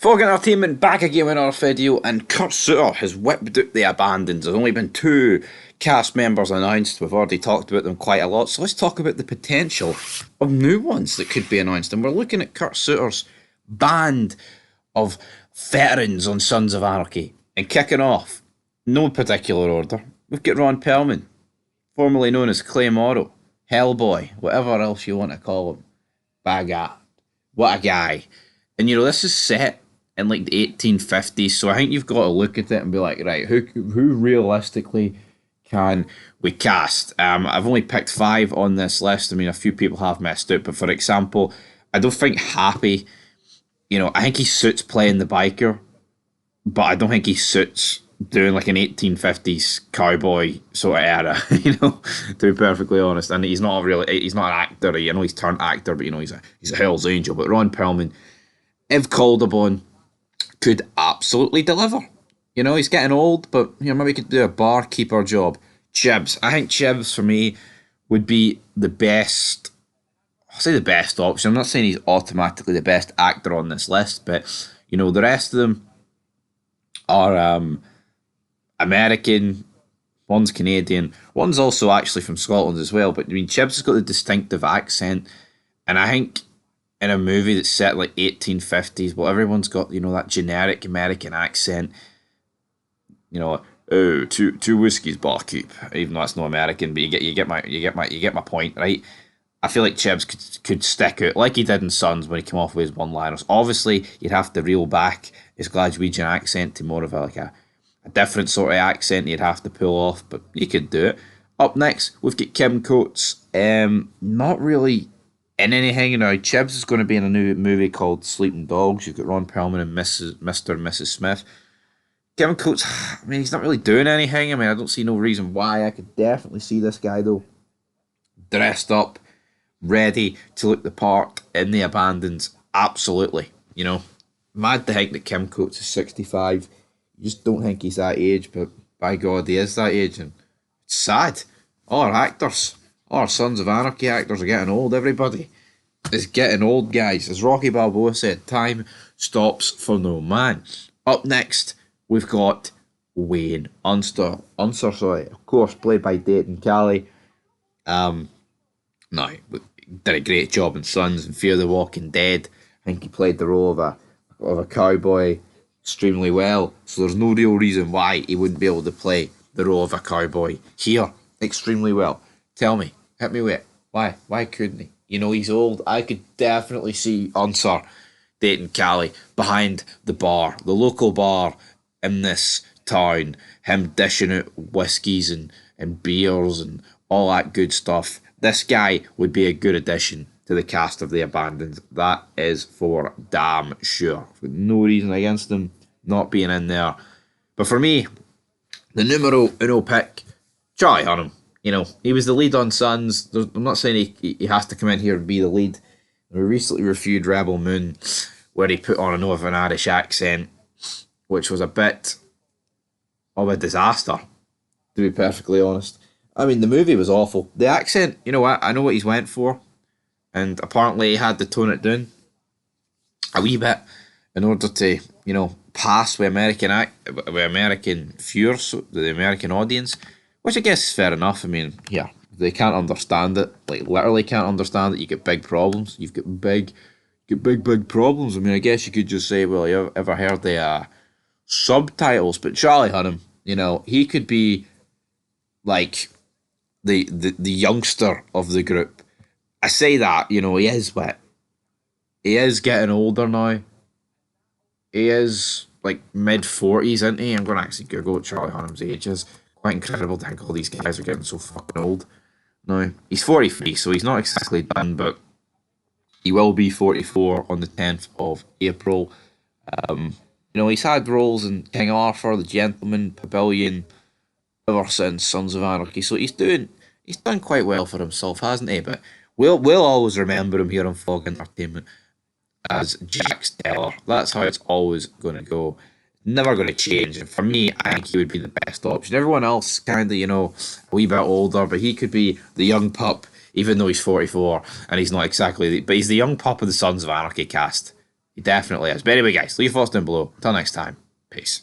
Fog Entertainment back again with another video, and Kurt Sutter has whipped out the Abandons. There's only been two cast members announced. We've already talked about them quite a lot, so let's talk about the potential of new ones that could be announced. And we're looking at Kurt Sutter's band of veterans on Sons of Anarchy. And kicking off, no particular order, we've got Ron Perlman, formerly known as Clay Morrow, Hellboy, whatever else you want to call him. Bagat. What a guy. And this is set in like the 1850s, so I think you've got to look at it and be like, right, who realistically can we cast? I've only picked 5 on this list. I mean, a few people have messed up, but for example, I don't think Happy, I think he suits playing the biker, but I don't think he suits doing like an 1850s cowboy sort of era, to be perfectly honest. And he's not an actor. He's turned actor, but he's a Hell's Angel. But Ron Perlman, if called upon, could absolutely deliver. He's getting old, but maybe he could do a barkeeper job. Chibs. I think Chibs for me would be the best. I'll say the best option. I'm not saying he's automatically the best actor on this list, but the rest of them are American. One's Canadian. One's also actually from Scotland as well. But Chibs has got the distinctive accent, and I think in a movie that's set like 1850s, well, everyone's got that generic American accent. Oh, two whiskeys, barkeep. Even though that's not American, but you get my point, right? I feel like Chibs could stick out like he did in Sons when he came off with his one-liners. Obviously, you'd have to reel back his Glaswegian accent to more of a different sort of accent you'd have to pull off, but you could do it. Up next, we've got Kim Coates. Not really in anything. Chibs is going to be in a new movie called Sleeping Dogs. You've got Ron Perlman and Mr. and Mrs. Smith. Kevin Coates, he's not really doing anything. I don't see no reason why. I could definitely see this guy, though, dressed up, ready to look the part in the Abandons. Absolutely. Mad to think that Kim Coates is 65. You just don't think he's that age, but by God, he is that age, and it's sad. All our actors, all our Sons of Anarchy actors are getting old. Everybody is getting old, guys. As Rocky Balboa said, time stops for no man. Up next, we've got Wayne Unser, of course, played by Dayton Cali. No, did a great job in Sons and Fear the Walking Dead. I think he played the role of a cowboy extremely well, so there's no real reason why he wouldn't be able to play the role of a cowboy here extremely well. Tell me, hit me with it. Why couldn't he? He's old. I could definitely see Unser, Dayton Cali, behind the bar, the local bar in this town, him dishing out whiskies and beers and all that good stuff. This guy would be a good addition to the cast of The Abandoned. That is for damn sure. With no reason against him not being in there. But for me, the numero uno pick, Charlie Hunnam. He was the lead on Sons. I'm not saying he has to come in here and be the lead. We recently reviewed Rebel Moon, where he put on a Northern Irish accent, which was a bit of a disaster, to be perfectly honest. The movie was awful. The accent, I know what he's went for, and apparently he had to tone it down a wee bit in order to, pass with American viewers, the American audience, which I guess is fair enough. Yeah, they can't understand it, like literally can't understand it. You get big problems. You've got big problems. I guess you could just say, well, you ever heard the subtitles? But Charlie Hunnam, he could be like the youngster of the group. I say that, he is what? He is getting older now. He is like mid-40s, isn't he? I'm going to actually Google what Charlie Hunnam's age is. Quite incredible to think all these guys are getting so fucking old. No, he's 43, so he's not exactly done, but he will be 44 on the 10th of April. He's had roles in King Arthur, The Gentleman, Pavilion, ever since Sons of Anarchy, so he's done quite well for himself, hasn't he? But we'll always remember him here on Fog Entertainment as Jack Steller. That's how it's always going to go. Never going to change. And for me, I think he would be the best option. Everyone else kind of, a wee bit older, but he could be the young pup, even though he's 44, and he's not exactly, but he's the young pup of the Sons of Anarchy cast. He definitely is. But anyway, guys, leave your thoughts down below. Until next time, peace.